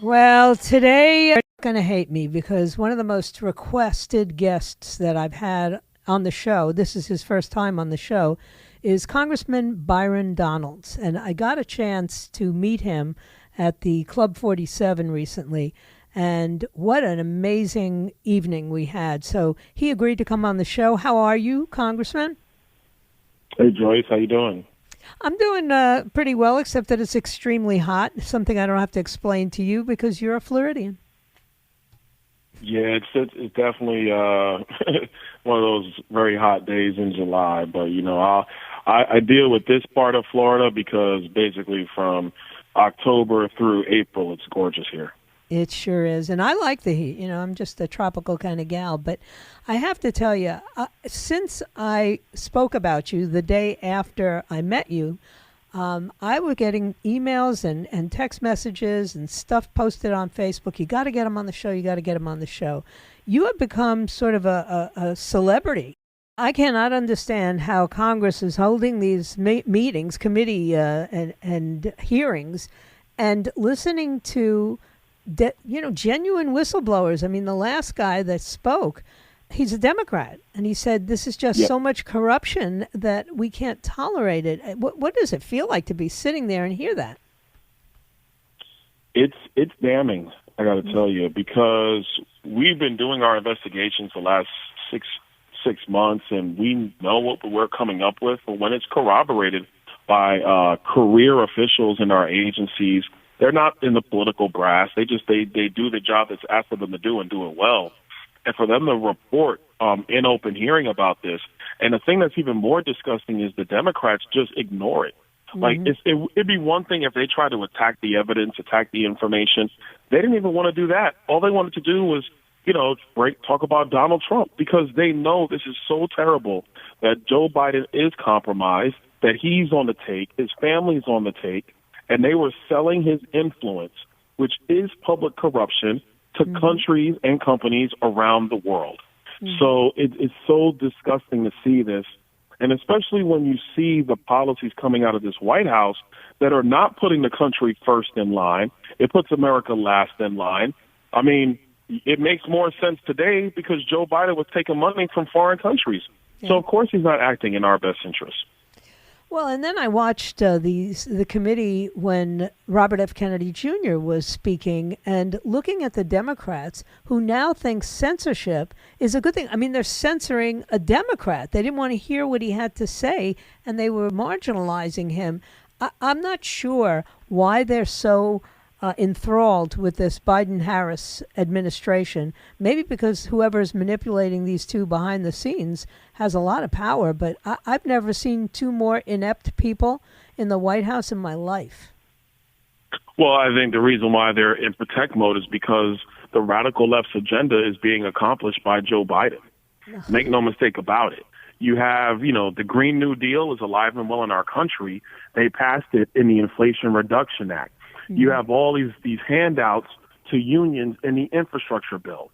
Well, today you're going to hate me because one of the most requested guests that I've had on the show, this is his first time on the show, is Congressman Byron Donalds. And I got a chance to meet him at the Club 47 recently. And what an amazing evening we had. So he agreed to come on the show. How are you, Congressman? Hey Joyce, how you doing? I'm doing pretty well, except that it's extremely hot, something I don't have to explain to you because you're a Floridian. Yeah, it's definitely one of those very hot days in July. But I deal with this part of Florida because basically from October through April, it's gorgeous here. It sure is. And I like the heat. I'm just a tropical kind of gal. But I have to tell you, since I spoke about you the day after I met you, I was getting emails and text messages and stuff posted on Facebook. You got to get him on the show. You got to get him on the show. You have become sort of a celebrity. I cannot understand how Congress is holding these meetings, committee and hearings, and listening to genuine whistleblowers. I mean, the last guy that spoke, he's a Democrat, and he said this is just Yep. so much corruption that we can't tolerate it. What does it feel like to be sitting there and hear that? It's damning, I got to tell you, because we've been doing our investigations the last six months, and we know what we're coming up with. But when it's corroborated by career officials in our agencies, they're not in the political brass. They do the job that's asked of them to do and do it well. And for them to report in open hearing about this, and the thing that's even more disgusting is the Democrats just ignore it. Like it'd be one thing if they tried to attack the evidence, attack the information. They didn't even want to do that. All they wanted to do was, talk about Donald Trump, because they know this is so terrible that Joe Biden is compromised, that he's on the take, his family's on the take, and they were selling his influence, which is public corruption, to countries and companies around the world. So it's so disgusting to see this, and especially when you see the policies coming out of this White House that are not putting the country first in line. It puts America last in line. I mean, it makes more sense today because Joe Biden was taking money from foreign countries. Yeah. So, of course, he's not acting in our best interest. Well, and then I watched the committee when Robert F. Kennedy Jr. was speaking and looking at the Democrats who now think censorship is a good thing. I mean, they're censoring a Democrat. They didn't want to hear what he had to say, and they were marginalizing him. I'm not sure why they're so enthralled with this Biden-Harris administration. Maybe because whoever's manipulating these two behind the scenes has a lot of power, but I've never seen two more inept people in the White House in my life. Well, I think the reason why they're in protect mode is because the radical left's agenda is being accomplished by Joe Biden. Make no mistake about it. You have, the Green New Deal is alive and well in our country. They passed it in the Inflation Reduction Act. You have all these handouts to unions in the infrastructure bill.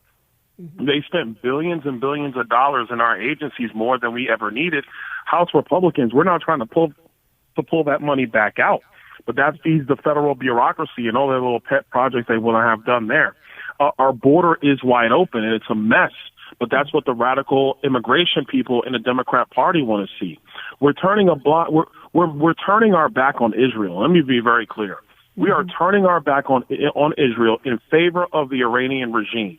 They spent billions and billions of dollars in our agencies, more than we ever needed. House Republicans, we're not trying to pull that money back out, but that feeds the federal bureaucracy and all their little pet projects they want to have done there. Our border is wide open and it's a mess, but that's what the radical immigration people in the Democrat Party want to see. We're turning we're turning our back on Israel. Let me be very clear. We are turning our back on Israel in favor of the Iranian regime.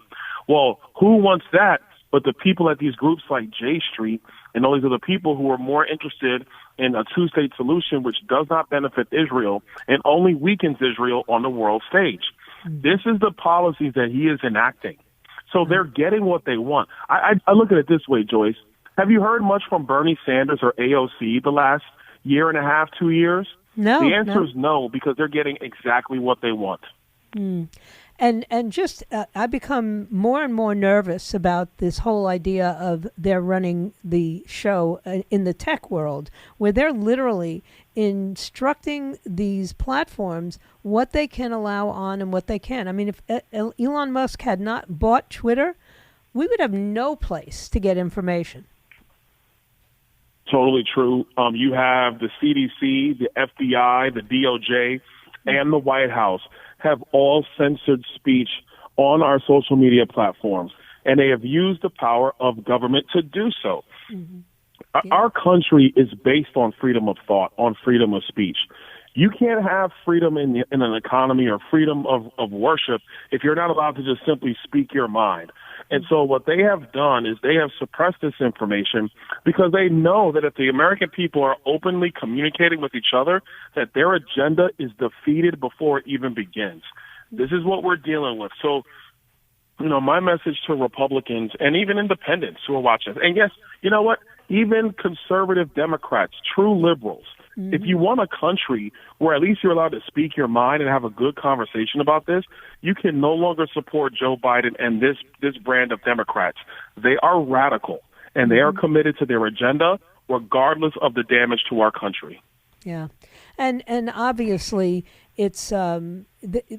Well, who wants that but the people at these groups like J Street and all these other people who are more interested in a two-state solution, which does not benefit Israel and only weakens Israel on the world stage. This is the policies that he is enacting. So they're getting what they want. I look at it this way, Joyce. Have you heard much from Bernie Sanders or AOC the last year and a half, 2 years? No. The answer is no, because they're getting exactly what they want. And just I become more and more nervous about this whole idea of they're running the show in the tech world, where they're literally instructing these platforms what they can allow on and what they can. I mean, if Elon Musk had not bought Twitter, we would have no place to get information. Totally true. You have the CDC, the FBI, the DOJ, and the White House have all censored speech on our social media platforms, and they have used the power of government to do so. Mm-hmm. Yeah. Our country is based on freedom of thought, on freedom of speech. You can't have freedom in an economy or freedom of worship if you're not allowed to just simply speak your mind. And so what they have done is they have suppressed this information because they know that if the American people are openly communicating with each other, that their agenda is defeated before it even begins. This is what we're dealing with. So, my message to Republicans and even independents who are watching, and yes, you know what? Even conservative Democrats, true liberals, if you want a country where at least you're allowed to speak your mind and have a good conversation about this, you can no longer support Joe Biden and this brand of Democrats. They are radical, and they are committed to their agenda regardless of the damage to our country. Yeah. And obviously it's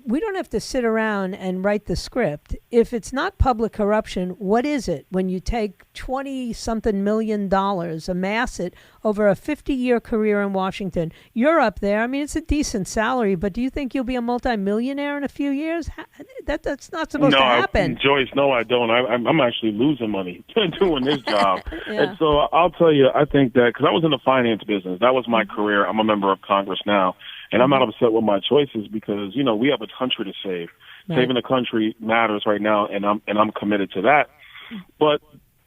we don't have to sit around and write the script. If it's not public corruption, what is it? When you take $20-something million, amass it over a 50-year career in Washington, you're up there. I mean, it's a decent salary, but do you think you'll be a multimillionaire in a few years? That's not supposed to happen. Joyce, no, I don't. I'm actually losing money doing this job. Yeah. And so I'll tell you, I think that because I was in the finance business, that was my career. I'm a member of Congress now. And I'm not upset with my choices because, we have a country to save. Right. Saving the country matters right now, and I'm committed to that. But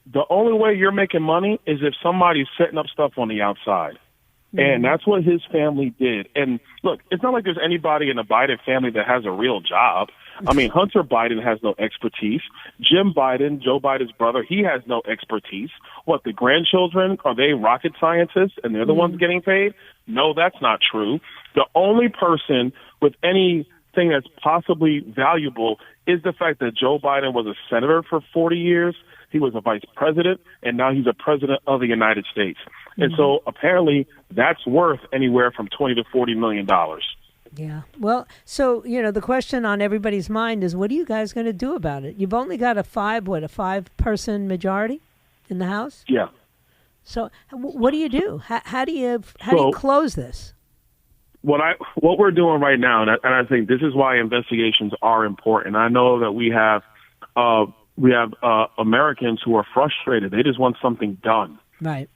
the only way you're making money is if somebody's setting up stuff on the outside. Mm-hmm. And that's what his family did. And look, it's not like there's anybody in the Biden family that has a real job. I mean, Hunter Biden has no expertise. Jim Biden, Joe Biden's brother, he has no expertise. What, the grandchildren, are they rocket scientists and they're the ones getting paid? No, that's not true. The only person with anything that's possibly valuable is the fact that Joe Biden was a senator for 40 years. He was a vice president, and now he's a president of the United States. Mm-hmm. And so apparently that's worth anywhere from $20 to $40 million. Yeah. Well, so, the question on everybody's mind is, what are you guys going to do about it? You've only got a five-person majority in the House? Yeah. So what do you do? How do you close this? What we're doing right now, and I think this is why investigations are important. I know that we have Americans who are frustrated. They just want something done. Right.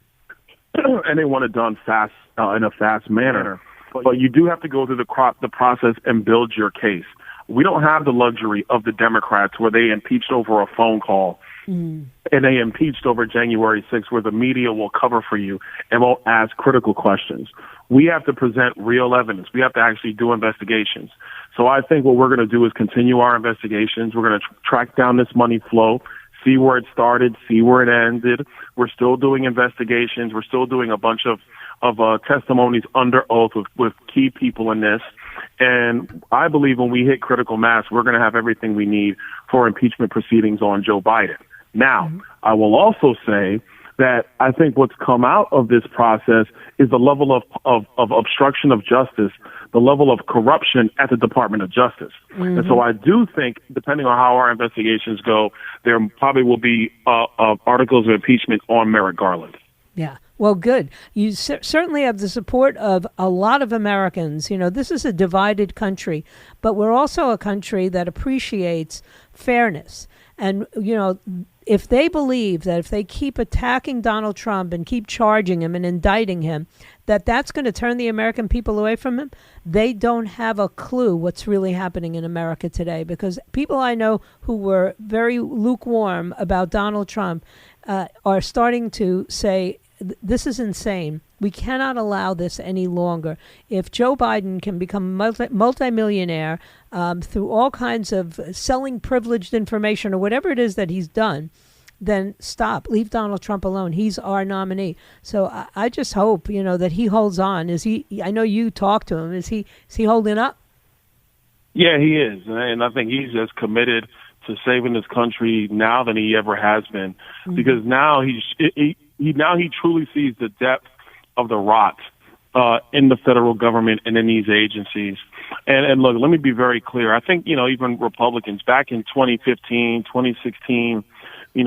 And they want it done fast, in a fast manner. But you do have to go through the process and build your case. We don't have the luxury of the Democrats where they impeached over a phone call and they impeached over January 6th where the media will cover for you and won't ask critical questions. We have to present real evidence. We have to actually do investigations. So I think what we're going to do is continue our investigations. We're going to track down this money flow, see where it started, see where it ended. We're still doing investigations. We're still doing a bunch of testimonies under oath with key people in this. And I believe when we hit critical mass, we're going to have everything we need for impeachment proceedings on Joe Biden. Now, I will also say that I think what's come out of this process is the level of obstruction of justice, the level of corruption at the Department of Justice. Mm-hmm. And so I do think, depending on how our investigations go, there probably will be articles of impeachment on Merrick Garland. Yeah. Well, good. You certainly have the support of a lot of Americans. This is a divided country, but we're also a country that appreciates fairness. And, if they believe that if they keep attacking Donald Trump and keep charging him and indicting him, that's going to turn the American people away from him, they don't have a clue what's really happening in America today. Because people I know who were very lukewarm about Donald Trump are starting to say, this is insane. We cannot allow this any longer. If Joe Biden can become multimillionaire through all kinds of selling privileged information or whatever it is that he's done, then stop. Leave Donald Trump alone. He's our nominee. So I just hope, that he holds on. I know you talked to him. Is he holding up? Yeah, he is. And I think he's as committed to saving this country now than he ever has been. Mm-hmm. Because now he truly sees the depth of the rot in the federal government and in these agencies. And look, let me be very clear. I think, even Republicans back in 2015, 2016,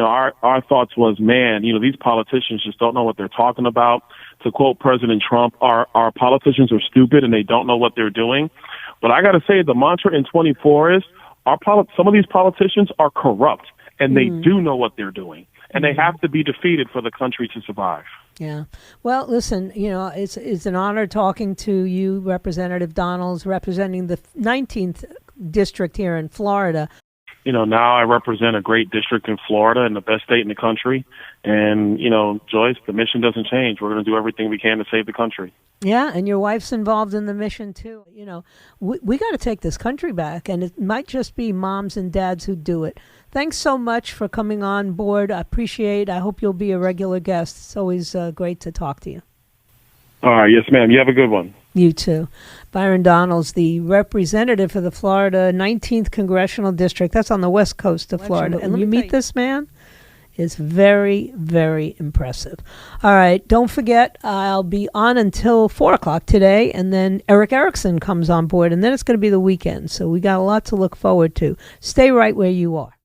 our thoughts was, man, these politicians just don't know what they're talking about. To quote President Trump, our politicians are stupid and they don't know what they're doing. But I got to say, the mantra in 24 is some of these politicians are corrupt, and they do know what they're doing, and they have to be defeated for the country to survive. Yeah. Well, listen, it's an honor talking to you, Representative Donalds, representing the 19th district here in Florida. Now I represent a great district in Florida and the best state in the country. And, Joyce, the mission doesn't change. We're going to do everything we can to save the country. Yeah, and your wife's involved in the mission, too. We got to take this country back, and it might just be moms and dads who do it. Thanks so much for coming on board. I appreciate it. I hope you'll be a regular guest. It's always great to talk to you. All right. Yes, ma'am. You have a good one. You too. Byron Donalds, the representative for the Florida 19th Congressional District. That's on the west coast of Florida. And when you meet this man, it's very, very impressive. All right. Don't forget, I'll be on until 4 o'clock today, and then Eric Erickson comes on board, and then it's going to be the weekend. So we got a lot to look forward to. Stay right where you are.